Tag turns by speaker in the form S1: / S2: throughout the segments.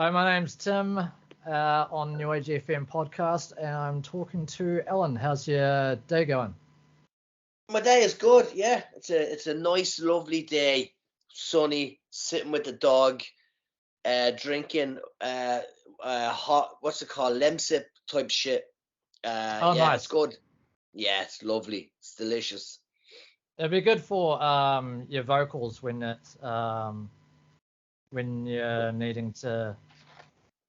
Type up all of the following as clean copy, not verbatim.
S1: Hi, my name's Tim on New Age FM podcast, and I'm talking to Alan. How's your day going?
S2: My day is good, yeah. It's a nice, lovely day, sunny, sitting with the dog, drinking hot, what's it called, lemsip type shit.
S1: Oh,
S2: Yeah, it's
S1: nice.
S2: good. Yeah, it's lovely. It's delicious.
S1: It'd be good for your vocals when you're needing to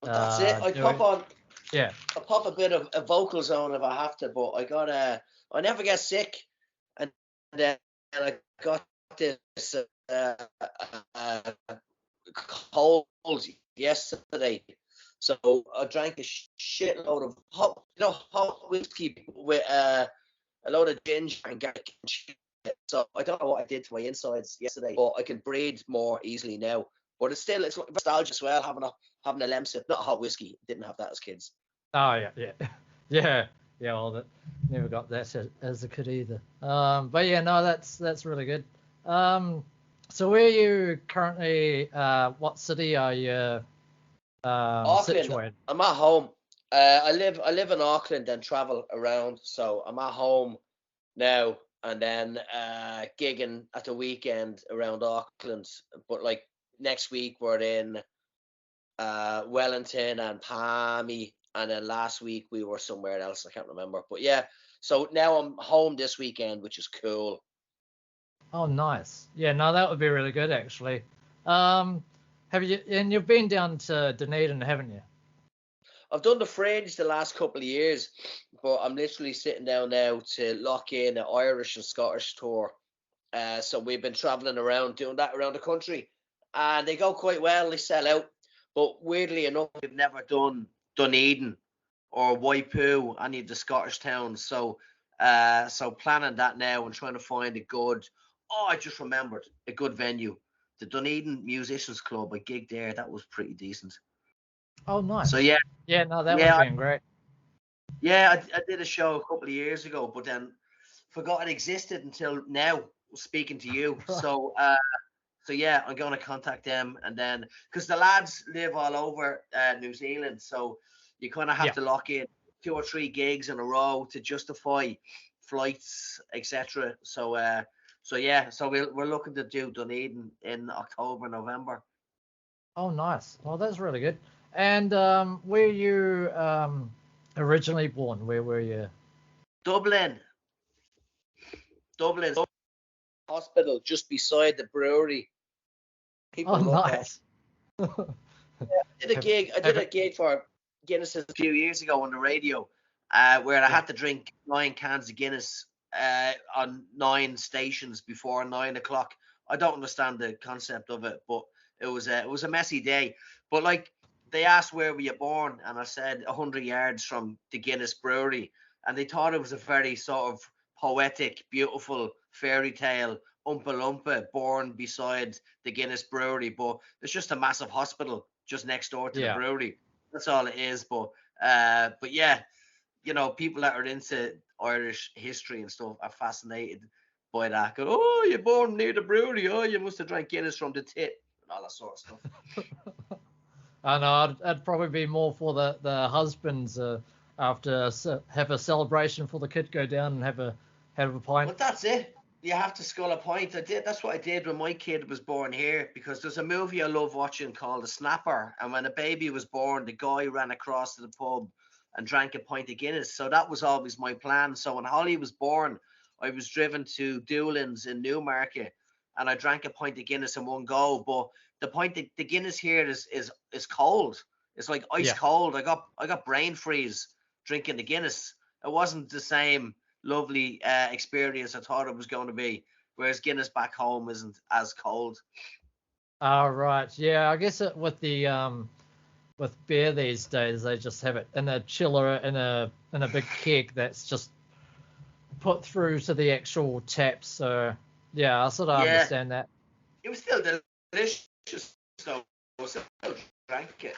S2: But that's it.
S1: do it. Yeah.
S2: I pop a bit of a vocals on if I have to, but I never get sick, and then I got this uh, cold yesterday, so I drank a shitload of hot whiskey with a load of ginger and garlic and shit. So I don't know what I did to my insides yesterday, but I can breathe more easily now. But it's nostalgia as well, having a lemsip, not a hot whiskey. Didn't have that as kids.
S1: Oh yeah. Yeah. Well, never got that as a kid either. But yeah, no, that's really good. So where are you currently? What city are you
S2: Auckland.
S1: situated?
S2: I'm at home. I live in Auckland and travel around, so I'm at home now and then gigging at the weekend around Auckland. But like next week we're in Wellington and Palmy, and then last week we were somewhere else. I can't remember, but yeah. So now I'm home this weekend, which is cool.
S1: Oh, nice. Yeah, no, that would be really good actually. You've been down to Dunedin, haven't you?
S2: I've done the Fringe the last couple of years, but I'm literally sitting down now to lock in an Irish and Scottish tour. So we've been traveling around doing that around the country, and they go quite well. They sell out, but weirdly enough, we've never done Dunedin or Waipu, any of the Scottish towns. So planning that now and trying to find a good. Oh, I just remembered a good venue, the Dunedin Musicians Club. I gigged there. That was pretty decent.
S1: Oh, nice.
S2: So yeah.
S1: Yeah, no, that would have been great.
S2: Yeah, I did a show a couple of years ago, but then forgot it existed until now, speaking to you. So yeah, I'm going to contact them, and then because the lads live all over New Zealand, so you kind of have to lock in 2 or 3 gigs in a row to justify flights, etc. So yeah, so we're looking to do Dunedin in October, November.
S1: Oh, nice. Well, that's really good. And where you originally born? Where were you?
S2: Dublin Hospital, just beside the brewery. People love
S1: nice.
S2: That. I did a gig for Guinness a few years ago on the radio, where I had to drink 9 cans of Guinness on 9 stations before 9 o'clock. I don't understand the concept of it, but it was a messy day. But like, they asked where were you born, and I said 100 yards from the Guinness Brewery, and they thought it was a very sort of poetic, beautiful fairy tale, Oompa Loompa born beside the Guinness Brewery, but it's just a massive hospital just next door to the brewery. That's all it is. But yeah, you know, people that are into Irish history and stuff are fascinated by that. Go, oh, you're born near the brewery. Oh, you must have drank Guinness from the tit and all that sort of stuff.
S1: I know. I'd probably be more for the husbands after have a celebration for the kid, go down and have a pint.
S2: But that's it. You have to scull a pint. That's what I did when my kid was born here, because there's a movie I love watching called The Snapper, and when a baby was born, the guy ran across to the pub and drank a pint of Guinness. So that was always my plan. So when Holly was born, I was driven to Doolin's in Newmarket, and I drank a pint of Guinness in one go. But the Guinness here is cold. It's like ice cold. I got brain freeze drinking the Guinness. It wasn't the same lovely experience I thought it was going to be, whereas Guinness back home isn't as cold.
S1: Oh, right. Yeah, I guess with beer these days, they just have it in a chiller in a big keg that's just put through to the actual tap. So yeah, I sort of understand that.
S2: It was still delicious, so I still drank it.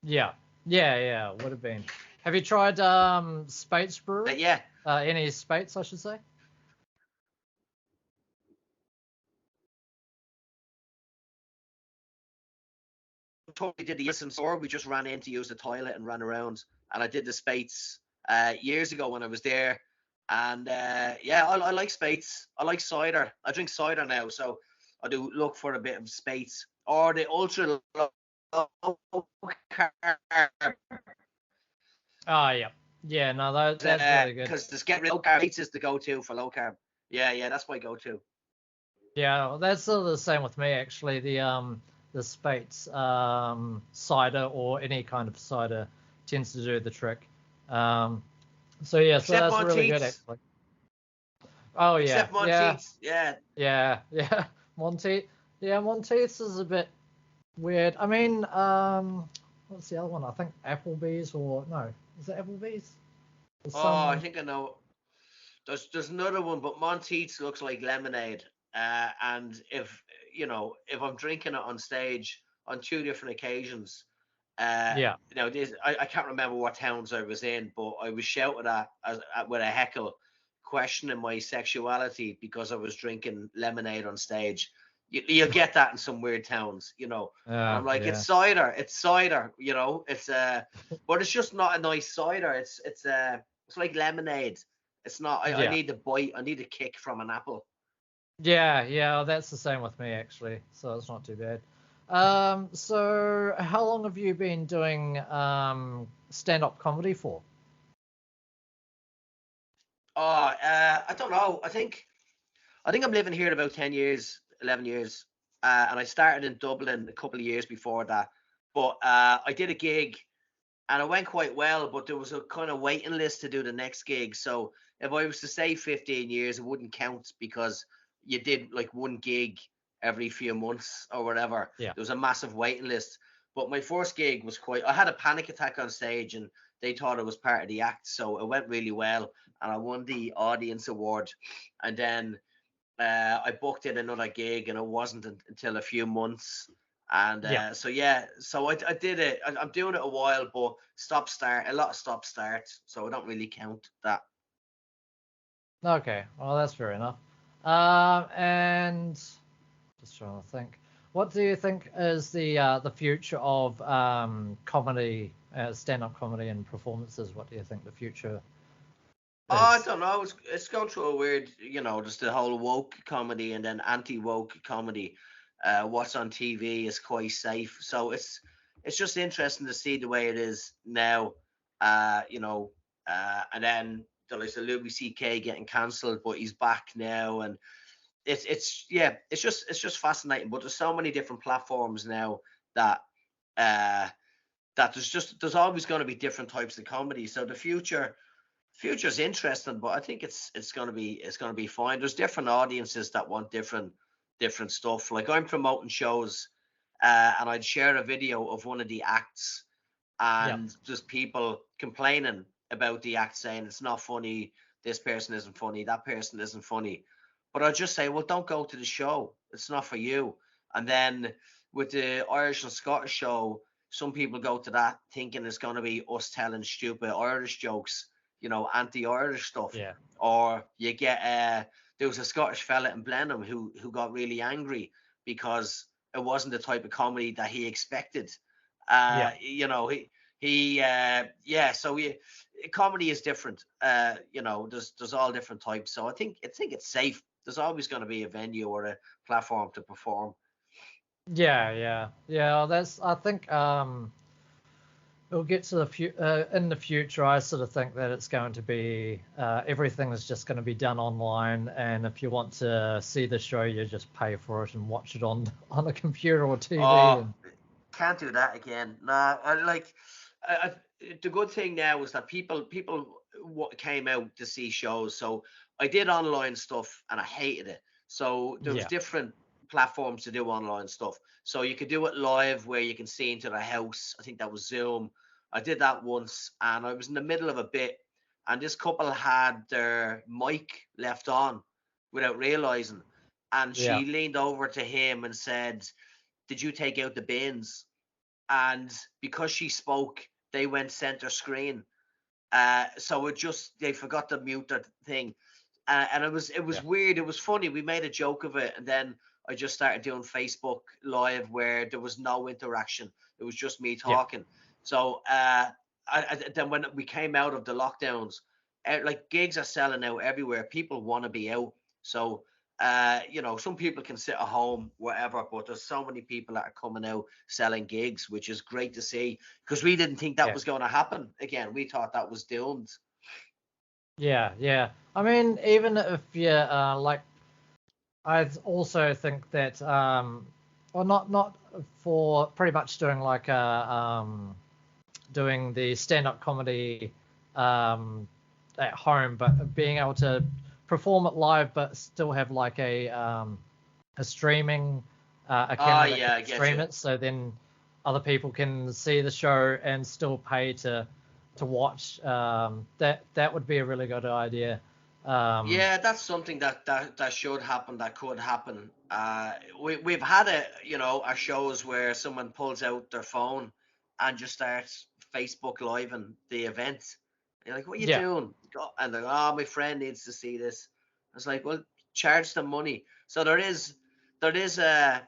S1: Yeah, would have been. Have you tried Spates Brewery?
S2: Yeah.
S1: Any Spates, I should say.
S2: totally did the Innocent store. We just ran in to use the toilet and ran around. And I did the Spates years ago when I was there. And yeah, I like Spates. I like cider. I drink cider now, so I do look for a bit of Spates or the ultra low carb.
S1: Oh, yeah. Yeah, no, that's really good.
S2: Because this get low carb Spates is the go-to for low carb. Yeah, that's my go-to.
S1: Yeah, well, that's sort of the same with me actually. The Spates cider or any kind of cider tends to do the trick. So yeah, so
S2: Except
S1: that's really good
S2: Monteith's.
S1: actually. Oh yeah,
S2: Except Monteith's. Yeah.
S1: yeah. Monteith, yeah, Monteith's is a bit weird. I mean, what's the other one? I think Applebee's or no, is it Applebee's?
S2: Oh, I think I know. There's another one, but Monteith's looks like lemonade. And if I'm drinking it on stage on two different occasions,
S1: Yeah.
S2: I can't remember what towns I was in, but I was shouted at with a heckle, questioning my sexuality because I was drinking lemonade on stage. You'll get that in some weird towns, And I'm like,
S1: Yeah.
S2: it's cider, It's but it's just not a nice cider. It's like lemonade. It's not. I
S1: Yeah.
S2: need the bite. I need a kick from an apple.
S1: Yeah, that's the same with me actually, so it's not too bad. So how long have you been doing stand-up comedy for?
S2: I don't know. I think I'm living here about 10 years, 11 years, and I started in Dublin a couple of years before that. But I did a gig, and it went quite well. But there was a kind of waiting list to do the next gig. So if I was to say 15 years, it wouldn't count because you did like one gig every few months or whatever.
S1: Yeah.
S2: There was a massive waiting list. But my first gig was I had a panic attack on stage, and they thought it was part of the act. So it went really well, and I won the audience award. And then I booked in another gig, and it wasn't until a few months. And so I did it. I'm doing it a while, but a lot of stop start, so I don't really count that.
S1: Okay, well that's fair enough. And just trying to think, what do you think is the future of comedy, stand-up comedy and performances? What do you think the future
S2: Oh, I
S1: is?
S2: don't know. It's going through a weird, just the whole woke comedy and then anti-woke comedy. What's on TV is quite safe, so it's just interesting to see the way it is now. And then there's a Louis C.K. getting cancelled, but he's back now, and it's just fascinating. But there's so many different platforms now that that there's always going to be different types of comedy. So the future's interesting, but I think it's gonna be fine. There's different audiences that want different stuff. Like I'm promoting shows, and I'd share a video of one of the acts,
S1: Yeah,
S2: and just people complaining about the act, saying it's not funny, this person isn't funny, that person isn't funny. But I'd just say, well, don't go to the show. It's not for you. And then with the Irish and Scottish show, some people go to that thinking it's going to be us telling stupid Irish jokes, anti-Irish stuff.
S1: yeah,
S2: Or you get there was a Scottish fella in Blenheim who got really angry because it wasn't the type of comedy that he expected.
S1: yeah.
S2: So comedy is different. There's all different types. So I think it's safe. There's always going to be a venue or a platform to perform.
S1: Yeah. I think it'll get to in the future. I sort of think that it's going to be everything is just going to be done online, and if you want to see the show, you just pay for it and watch it on a computer or TV.
S2: Oh, can't do that again. Nah, the good thing now is that people came out to see shows. So I did online stuff and I hated it. So there was
S1: Yeah,
S2: different platforms to do online stuff. So you could do it live where you can see into the house. I think that was Zoom. I did that once, and I was in the middle of a bit, and this couple had their mic left on without realizing, and
S1: yeah,
S2: she leaned over to him and said, "Did you take out the bins?" And because she spoke, they went center screen. So they forgot to mute the thing, and it was
S1: yeah,
S2: weird. It was funny. We made a joke of it, and then I just started doing Facebook Live where there was no interaction. It was just me
S1: Yeah.
S2: talking. So then when we came out of the lockdowns, like gigs are selling out everywhere. People want to be out. So some people can sit at home, whatever, but there's so many people that are coming out selling gigs, which is great to see because we didn't think that was going to happen again. We thought that was doomed.
S1: Yeah. I mean, even if you like, I also think that well, not for pretty much doing like doing the stand-up comedy at home, but being able to perform it live, but still have like a streaming account that
S2: Yeah, I
S1: can
S2: get
S1: stream
S2: you.
S1: it, so then other people can see the show and still pay to watch. That would be a really good idea.
S2: Yeah, that's something that should happen, that could happen. We've had our shows where someone pulls out their phone and just starts Facebook Live and the event. And you're like, what are you
S1: Yeah,
S2: doing? And they're like, oh, my friend needs to see this. I was like, well, charge them money. So there is a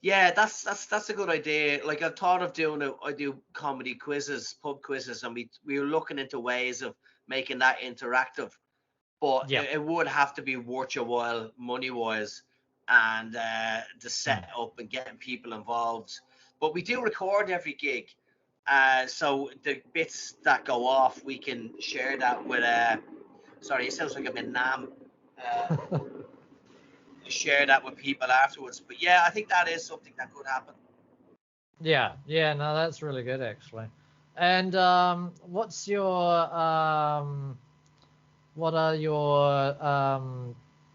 S2: yeah, that's a good idea. Like I've thought of doing it. I do comedy quizzes, pub quizzes, and we were looking into ways of making that interactive, but
S1: yeah.
S2: it would have to be worth your while money wise, and the
S1: Mm.
S2: setup and getting people involved. But we do record every gig, so the bits that go off, we can share that with. Sorry, it sounds like I'm in Nam. Uh, share that with people afterwards. But yeah, I think that is something that could happen.
S1: Yeah. No, that's really good actually. And what's your what are your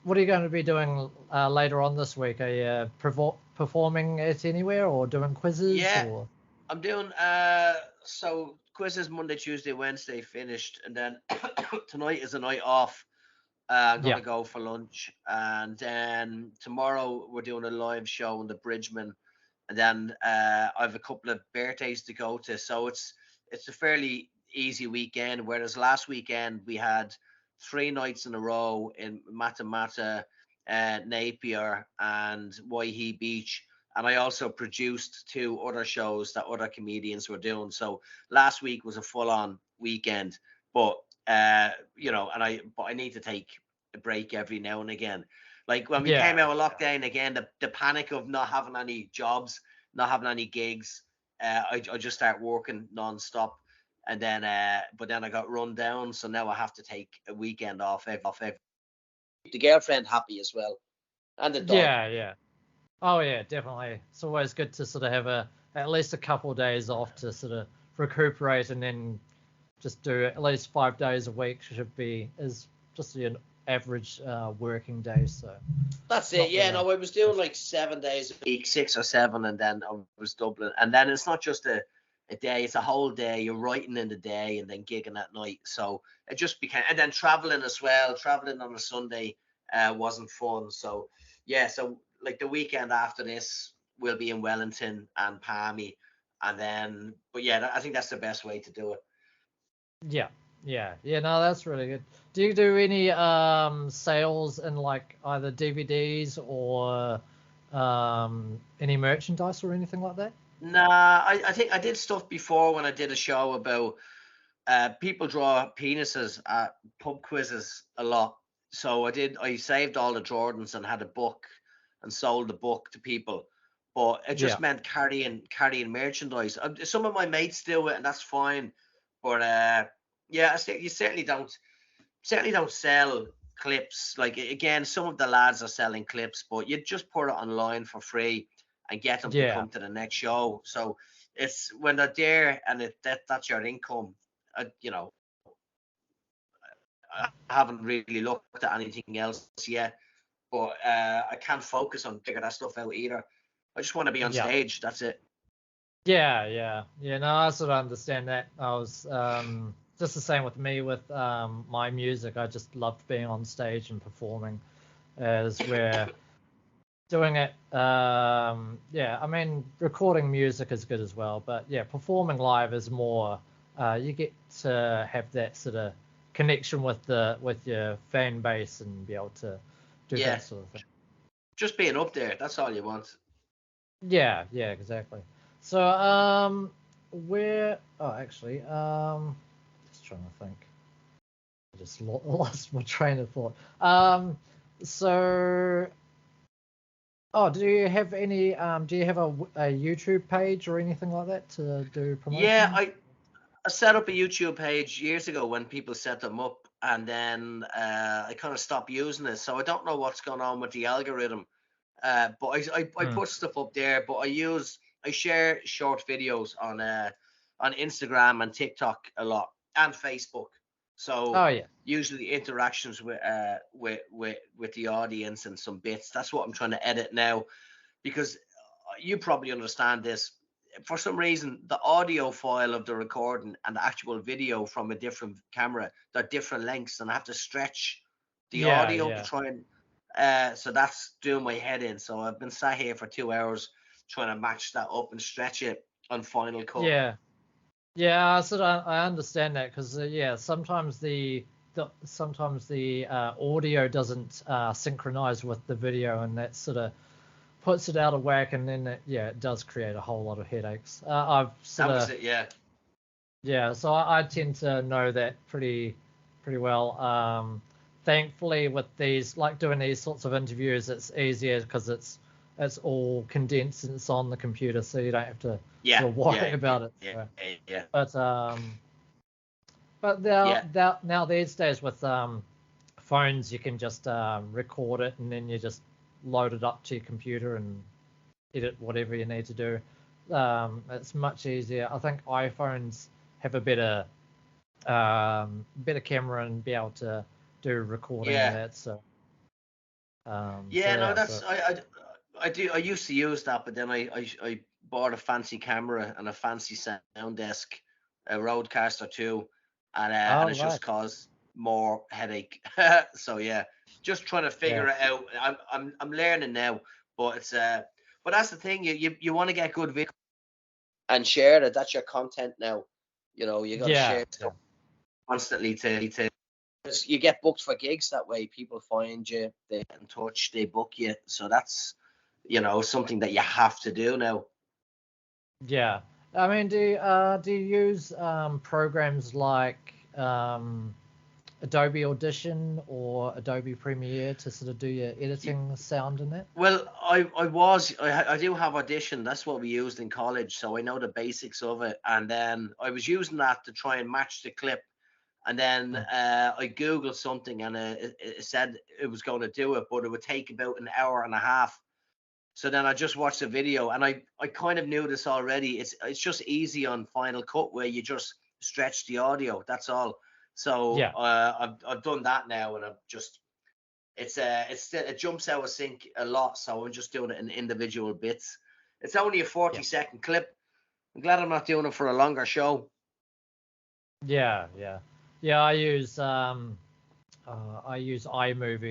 S1: what are you going to be doing later on this week? Are you performing it anywhere or doing quizzes
S2: Yeah,
S1: or?
S2: I'm doing so quizzes Monday, Tuesday, Wednesday finished, and then tonight is a night off. I'm
S1: Yeah,
S2: gonna go for lunch, and then tomorrow we're doing a live show in the Bridgeman, and then I have a couple of birthdays to go to. So it's a fairly easy weekend. Whereas last weekend we had 3 nights in a row in Matamata, Napier, and Waihi Beach. And I also produced 2 other shows that other comedians were doing. So last week was a full-on weekend, but I need to take a break every now and again. Like when we
S1: yeah,
S2: came out of lockdown again, the panic of not having any jobs, not having any gigs, I just start working non-stop, and then but then I got run down, so now I have to take a weekend off every. The girlfriend happy as well, and the dog.
S1: yeah. Oh yeah, definitely. It's always good to sort of have at least a couple of days off to sort of recuperate, and then just do at least 5 days a week is just an average working day. So
S2: That's
S1: it's
S2: it.
S1: not
S2: Yeah,
S1: really.
S2: no, I was doing like 7 days a week, 6 or 7, and then I was doubling. And then it's not just a day; it's a whole day. You're writing in the day and then gigging at night. So it just became, and then traveling as well. Traveling on a Sunday wasn't fun. So yeah, so like the weekend after this, we'll be in Wellington and Palmy, and then. But yeah, I think that's the best way to do it.
S1: Yeah. No, that's really good. Do you do any sales in like either DVDs or any merchandise or anything like that?
S2: Nah, I think I did stuff before when I did a show about people draw penises at pub quizzes a lot. So I saved all the Jordans and had a book and sold the book to people. But it
S1: Yeah.
S2: just meant carrying merchandise. Some of my mates do it, and that's fine. But yeah, you certainly don't sell clips. Like again, some of the lads are selling clips, but you just put it online for free and get them to
S1: Yeah.
S2: come to the next show. So it's when they're there and that's your income. You know, I haven't really looked at anything else yet, but I can't focus on figuring that stuff out either. I just want to be on
S1: Yeah.
S2: stage. That's it.
S1: Yeah. No, I sort of understand that. I was just the same with me with my music. I just loved being on stage and performing as where doing it yeah, I mean recording music is good as well, but yeah, performing live is more you get to have that sort of connection with your fan base and be able to do
S2: Yeah,
S1: that sort of thing.
S2: just being up there. That's all you want.
S1: Yeah, exactly. So, actually, just trying to think. I just lost my train of thought. So, do you have any, do you have a YouTube page or anything like that to do promotion?
S2: Yeah, I set up a YouTube page years ago when people set them up, and then I kind of stopped using it. So I don't know what's going on with the algorithm. But I put stuff up there, but I share short videos on Instagram and TikTok a lot, and Facebook. So usually interactions with the audience and some bits. That's what I'm trying to edit now, because you probably understand this. For some reason, the audio file of the recording and the actual video from a different camera, they're different lengths, and I have to stretch the audio to try and so that's doing my head in. So I've been sat here for 2 hours trying to match that up and stretch it on Final Cut.
S1: Yeah, so I understand that, because sometimes the audio doesn't synchronize with the video, and that sort of puts it out of whack, and then it does create a whole lot of headaches. I've sort of so I tend to know that pretty well. Thankfully, with these, like doing these sorts of interviews, it's easier because it's all condensed and it's on the computer, so you don't have to sort of worry about it. But now these days with phones, you can just record it, and then you just load it up to your computer and edit whatever you need to do. It's much easier. I think iPhones have a better camera and be able to do recording and that. So I used to use that, but then I bought a fancy camera and a fancy sound desk, a Rodecaster 2, and it's just caused more headache. So just trying to figure it out. I'm learning now, but it's but that's the thing. You want to get good video and share it. That's your content now. You know, you got to share stuff constantly to. You get booked for gigs that way. People find you, they get in touch, they book you. So that's something that you have to do now. Yeah, I mean, do you use programs like Adobe Audition or Adobe Premiere to sort of do your editing sound in that?
S2: Well, I do have Audition. That's what we used in college, so I know the basics of it. And then I was using that to try and match the clip. And then I Googled something, and it said it was going to do it, but it would take about an hour and a half. So then I just watched the video, and I kind of knew this already. It's just easy on Final Cut, where you just stretch the audio. That's all. So I've done that now, and it jumps out of sync a lot. So I'm just doing it in individual bits. It's only a 40-second clip. I'm glad I'm not doing it for a longer show.
S1: Yeah. I use iMovie,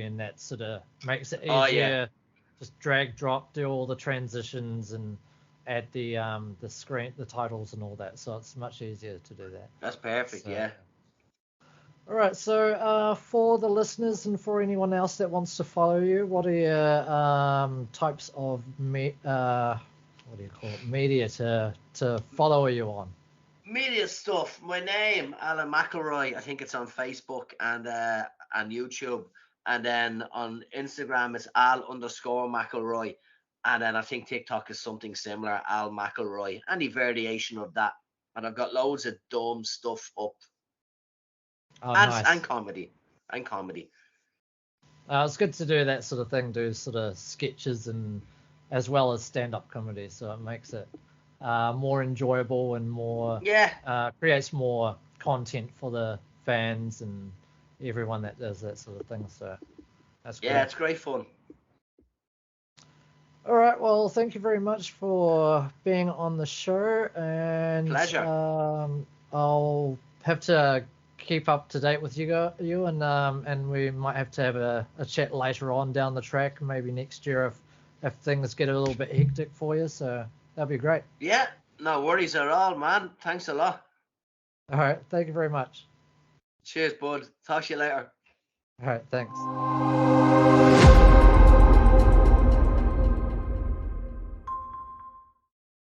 S1: and that sort of makes it easier. Just drag, drop, do all the transitions, and add the screen, the titles, and all that. So it's much easier to do that.
S2: That's perfect. So,
S1: All right. So for the listeners and for anyone else that wants to follow you, what are your types of media to follow you on?
S2: Media stuff. My name, Alan McElroy. I think it's on Facebook and YouTube. And then on Instagram, it's Al_McElroy. And then I think TikTok is something similar, Al McElroy. Any variation of that. And I've got loads of dumb stuff up.
S1: Nice.
S2: And comedy.
S1: It's good to do that sort of thing, do sort of sketches and as well as stand-up comedy. So it makes it more enjoyable and more creates more content for the fans and everyone that does that sort of thing. So that's great.
S2: It's great fun.
S1: All right, well, thank you very much for being on the show, and
S2: pleasure.
S1: I'll have to keep up to date with you and we might have to have a chat later on down the track, maybe next year if things get a little bit hectic for you. So that'd be great.
S2: Yeah, no worries at all, man. Thanks a lot.
S1: All right, thank you very much.
S2: Cheers, bud. Talk to you later.
S1: All right, thanks.